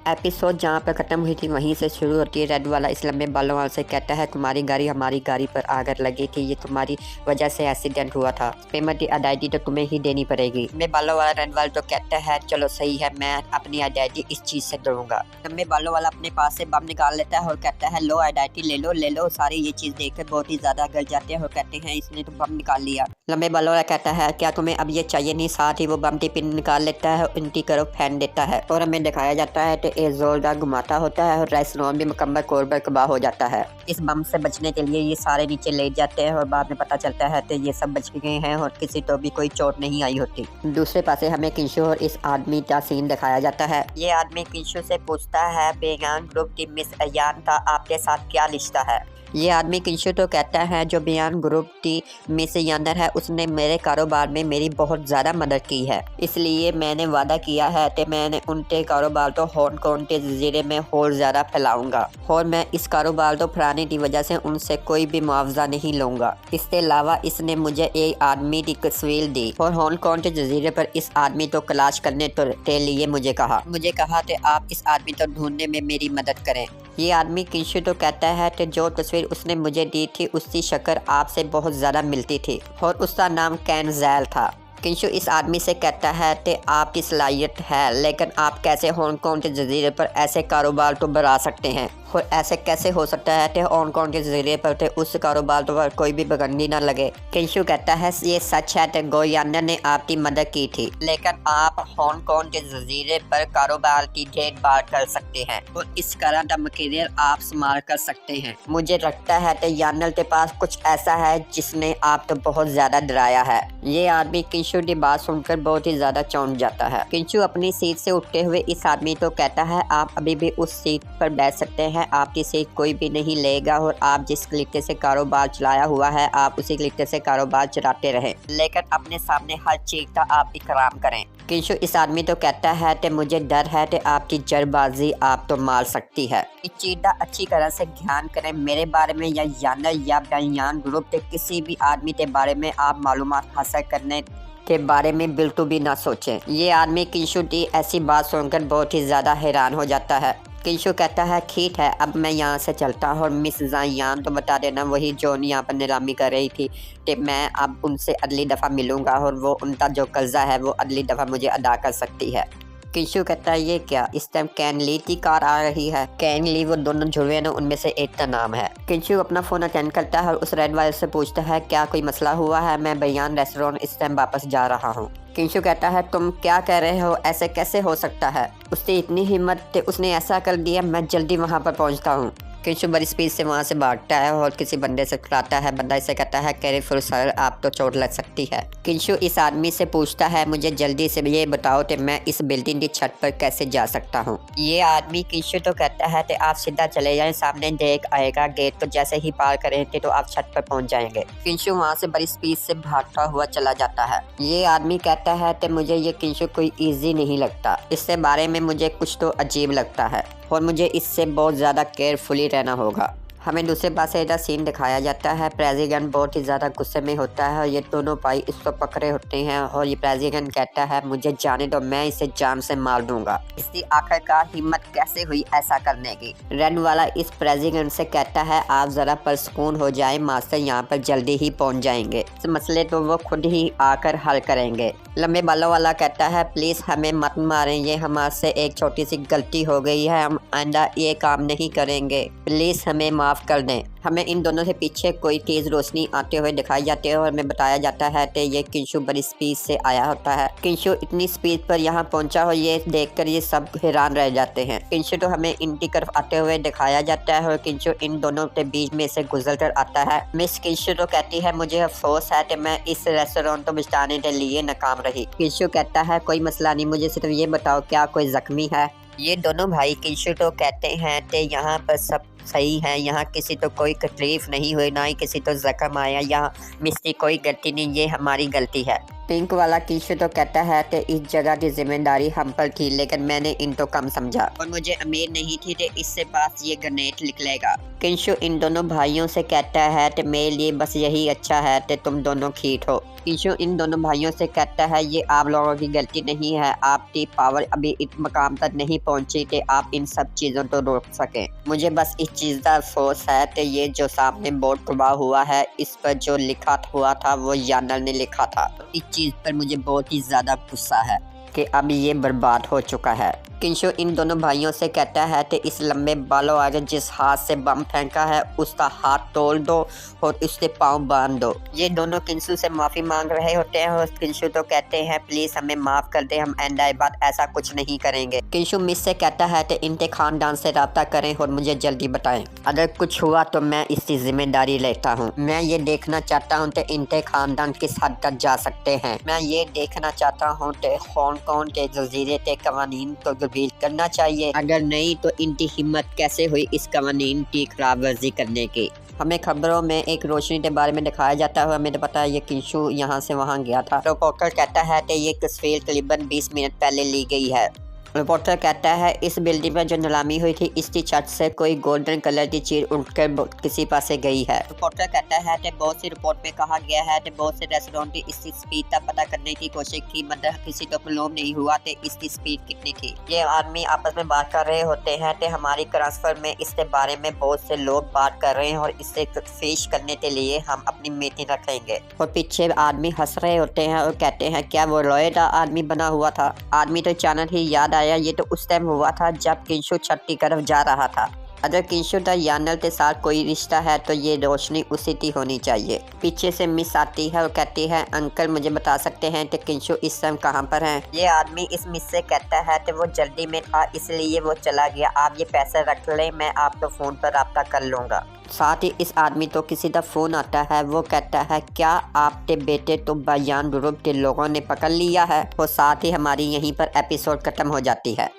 Episode जहाँ पर ख़त्म हुई थी वहीं से शुरू होती है। रेड वाला इस लंबे बालों वाले से कहता है तुम्हारी गाड़ी हमारी गाड़ी पर आकर लगी थी, ये तुम्हारी वजह से एक्सीडेंट हुआ था, पेमेंट की अदायगी तो तुम्हें ही देनी पड़ेगी। लंबे बालों वाला रेड वाला तो कहता है चलो सही है, मैं अपनी अदायगी इस चीज़ से दूंगा। लंबे बालों वाला अपने पास से बम निकाल लेता है और कहता है लो अदायगी ले लो। सारी ये चीज़ देखकर बहुत ही ज़्यादा गर जाते हैं और कहते हैं इसने तो बम निकाल लिया। लंबे बालों वाला कहता है क्या तुम्हें अब ये चाहिए नहीं, साथ ही वो बम की पिन निकाल लेता है और उनकी तरफ फेंक देता है और हमें दिखाया जाता है कि एक जोरदार घुमाता होता है और रेस्टोरेंट भी मुकम्मल तौर पर तबाह हो जाता है। इस बम से बचने के लिए ये सारे नीचे लेट जाते हैं और बाद में पता चलता है कि ये सब बच गए हैं और किसी तो भी कोई चोट नहीं आई होती। दूसरे पासे हमें किंशु और इस आदमी का सीन दिखाया जाता है। ये आदमी किंशु से पूछता है बेगान ग्रुप की मिस अयान का आपके साथ क्या रिश्ता है। ये आदमी किंशु तो कहता है जो बयान ग्रुप की मिस यानर है उसने मेरे कारोबार में मेरी बहुत ज़्यादा मदद की है, इसलिए मैंने वादा किया है कि मैंने उनके कारोबार तो हांगकांग के जजीरे में और ज़्यादा फैलाऊंगा और मैं इस कारोबार तो फैलाने की वजह से उनसे कोई भी मुआवजा नहीं लूँगा। इसके अलावा इसने मुझे एक आदमी की तस्वीर दी और हांगकांग के जजीरे पर इस आदमी को तलाश करने के लिए मुझे कहा कि आप इस आदमी को ढूंढने में मेरी मदद करें। ये आदमी किंशु तो कहता है कि जो तस्वीर उसने मुझे दी थी उसकी शक्ल आपसे बहुत ज़्यादा मिलती थी और उसका नाम कैन जैल था। किंशु इस आदमी से कहता है कि आपकी सलाहियत है, लेकिन आप कैसे हांगकांग के जजीरे पर ऐसे कारोबार तो बढ़ा सकते हैं और ऐसे कैसे हो सकता है कि हांगकांग के जजीरे पर थे उस कारोबार पर कोई भी पाबंदी न लगे। किंशु कहता है ये सच है कि गोयाना ने आपकी मदद की थी, लेकिन आप हांगकांग के जजीरे पर कारोबार की देखभाल कर सकते हैं और इस कारण का मटेरियल आप इस्तेमाल कर सकते हैं। मुझे लगता है कि यानल के पास कुछ ऐसा है जिसने आप तो बहुत ज्यादा डराया है। ये आदमी किंशु की बात सुनकर बहुत ही ज्यादा चौंक जाता है। किंशु अपनी सीट से उठते हुए इस आदमी को कहता है आप अभी भी उस सीट पर बैठ सकते हैं, आपकी सीट कोई भी नहीं लेगा और आप जिस तरीके से कारोबार चलाया हुआ है आप उसी तरीके से कारोबार चलाते रहें, लेकिन अपने सामने हर चीज का आप इकराम करें। किंशु इस आदमी तो कहता है कि मुझे डर है कि आपकी जल्दबाजी आप तो मार सकती है। इस चीज का अच्छी तरह से ध्यान करें, मेरे बारे में या यानर या बयान ग्रुप के किसी भी आदमी के बारे में आप मालूमात हासिल करने के बारे में बिल्कुल भी ना सोचें। ये आदमी किंशु की ऐसी बात सुनकर बहुत ही ज़्यादा हैरान हो जाता है। किंशु कहता है ठीक है अब मैं यहाँ से चलता हूँ और मिस जायान तो बता देना वही जो यहाँ पर नीलामी कर रही थी कि मैं अब उनसे अगली दफ़ा मिलूँगा और वो उनका जो कर्जा है वो अगली दफ़ा मुझे अदा कर सकती है। किंशु कहता है ये क्या, इस टाइम कैन ली की कार आ रही है। कैन ली वो दोनों जुड़वे हैं उनमें से एक का नाम है। किंशु अपना फ़ोन अटेंड करता है और उस रेड वाले से पूछता है क्या कोई मसला हुआ है, मैं बयान रेस्टोरेंट इस टाइम वापस जा रहा हूँ। किंशु कहता है तुम क्या कह रहे हो, ऐसे कैसे हो सकता है, उससे इतनी हिम्मत थे उसने ऐसा कर दिया, मैं जल्दी वहाँ पर पहुँचता हूँ। किंशु बड़ी स्पीड से वहाँ से भागता है और किसी बंदे से टकराता है। बंदा इसे कहता है केयरफुल सर आप तो चोट लग सकती है। किंशु इस आदमी से पूछता है मुझे जल्दी से ये बताओ कि मैं इस बिल्डिंग की छत पर कैसे जा सकता हूँ। ये आदमी किंशु तो कहता है कि आप सीधा चले जाएं, सामने देख आएगा गेट को जैसे ही पार करेंगे तो आप छत पर पहुँच जाएंगे। किंशु वहाँ से बड़ी स्पीड से भागता हुआ चला जाता है। ये आदमी कहता है कि मुझे ये किंशु कोई ईजी नहीं लगता, इससे बारे में मुझे कुछ तो अजीब लगता है और मुझे इससे बहुत ज़्यादा केयरफुली रहना होगा। हमें दूसरे पासे का सीन दिखाया जाता है। प्रेसिडेंट बहुत ही ज़्यादा गुस्से में होता है और ये दोनों भाई इसको पकड़े होते हैं और ये प्रेसिडेंट कहता है मुझे जाने दो, मैं इसे जान से मार दूंगा। इसकी आखिरकार हिम्मत कैसे हुई ऐसा करने की। रेड वाला इस प्रेसिडेंट से कहता है आप ज़रा परसकून हो जाए, मास्टर यहाँ पर जल्दी ही पहुँच जाएंगे, इस मसले तो वो खुद ही आकर हल करेंगे। लंबे बालों वाला कहता है प्लीज़ हमें मत मारें, ये हमारे से एक छोटी सी गलती हो गई है, हम आइंदा ये काम नहीं करेंगे, प्लीज़ हमें माफ़ कर दें। हमें इन दोनों से पीछे कोई तेज रोशनी आते हुए दिखाई जाती है और हमें बताया जाता है कि ये किंशु बड़ी स्पीड से आया होता है। किंशु इतनी स्पीड पर यहाँ पहुँचा हो ये देखकर ये सब हैरान रह जाते हैं। किंशु तो हमें इनकी तरफ आते हुए दिखाया जाता है और किंशु इन दोनों के बीच में से गुजर कर आता है। मिस किंशु तो कहती है मुझे अफसोस है कि मैं इस रेस्टोरेंट को बचाने के लिए नाकाम रही। किंशु कहता है कोई मसला नहीं, मुझे सिर्फ ये बताओ क्या कोई जख्मी है। ये दोनों भाई किंशु तो कहते हैं कि यहाँ पर सब सही है, यहाँ किसी तो कोई तकलीफ नहीं हुई, ना ही किसी तो जख्म आया, यहाँ मिस की कोई गलती नहीं, ये हमारी गलती है। पिंक वाला किंशु तो कहता है कि इस जगह की जिम्मेदारी हम पर थी, लेकिन मैंने इनको कम समझा और मुझे उम्मीद नहीं थी कि इससे पास ये ग्रेनेड निकलेगा। किंशु इन दोनों भाइयों से कहता है कि मेरे लिए बस यही अच्छा है कि तुम दोनों ठीक हो। किशु इन दोनों भाइयों से कहता है ये आप लोगों की गलती नहीं है, आपकी पावर अभी इस मकाम तक नहीं पहुंची कि आप इन सब चीज़ों को रोक सकें। मुझे बस इस चीज़ का अफसोस है कि ये जो सामने बोर्ड तबाह हुआ है इस पर जो लिखा हुआ था वो यानर ने लिखा था। इस चीज़ पर मुझे बहुत ही ज़्यादा गुस्सा है कि अब ये बर्बाद हो चुका है। किशु इन दोनों भाइयों से कहता है कि इस लंबे बालों आगे जिस हाथ से बम फेंका है उसका हाथ तोड़ दो और उसके पाँव बांध दो। ये दोनों किशु से माफ़ी मांग रहे होते हैं और किशु तो कहते हैं प्लीज़ हमें माफ़ कर दे, हम आइंदा बात ऐसा कुछ नहीं करेंगे। किशु मिस से कहता है कि इनके खानदान से रब्ता करें और मुझे जल्दी बताएं, अगर कुछ हुआ तो मैं इसकी जिम्मेदारी लेता हूँ। मैं ये देखना चाहता हूँ कि इनके खानदान किस हद तक जा सकते हैं। मैं ये देखना चाहता हूँ कि हांगकांग के जजीरे के कवानीन को तब्दील करना चाहिए, अगर नहीं तो इनकी हिम्मत कैसे हुई इस कवानीन की खराब वर्जी करने की। हमें खबरों में एक रोशनी के बारे में दिखाया जाता है, हमें तो पता है ये किशु यहाँ से वहाँ गया था। रिपोर्टर कहता है कि ये तस्वीर करीबन 20 मिनट पहले ली गई है। रिपोर्टर कहता है इस बिल्डिंग में जो नीलामी हुई थी इसकी छत से कोई गोल्डन कलर की चीज उड़कर किसी पास से गई है। रिपोर्टर कहता है कि बहुत सी रिपोर्ट में कहा गया है कि बहुत से रेस्टोरेंट की इसकी स्पीड का पता करने की कोशिश की, मगर किसी को मालूम नहीं हुआ कि इसकी स्पीड कितनी थी। ये आदमी आपस में बात कर रहे होते हैं कि हमारी ट्रांसफर में इसके बारे में बहुत से लोग बात कर रहे हैं और इससे पेश करने के लिए हम अपनी मीटिंग रखेंगे। और पीछे आदमी हंस रहे होते हैं और कहते हैं क्या वो लॉयर का आदमी बना हुआ था। आदमी तो अचानक ही याद ये तो उस टाइम हुआ था जब किशु छत की तरफ जा रहा था। अगर किशु का यानर के साथ कोई रिश्ता है तो ये रोशनी उसी की होनी चाहिए। पीछे से मिस आती है और कहती है अंकल मुझे बता सकते हैं कि किशु इस समय कहाँ पर हैं? ये आदमी इस मिस से कहता है कि वो जल्दी में था इसलिए वो चला गया, आप ये पैसे रख लें, मैं आपको फ़ोन पर रब्ता कर लूँगा। साथ ही इस आदमी तो किसी का फ़ोन आता है, वो कहता है क्या आपके बेटे तो बयान ग्रुप के लोगों ने पकड़ लिया है। और साथ ही हमारी यहीं पर एपिसोड खत्म हो जाती है।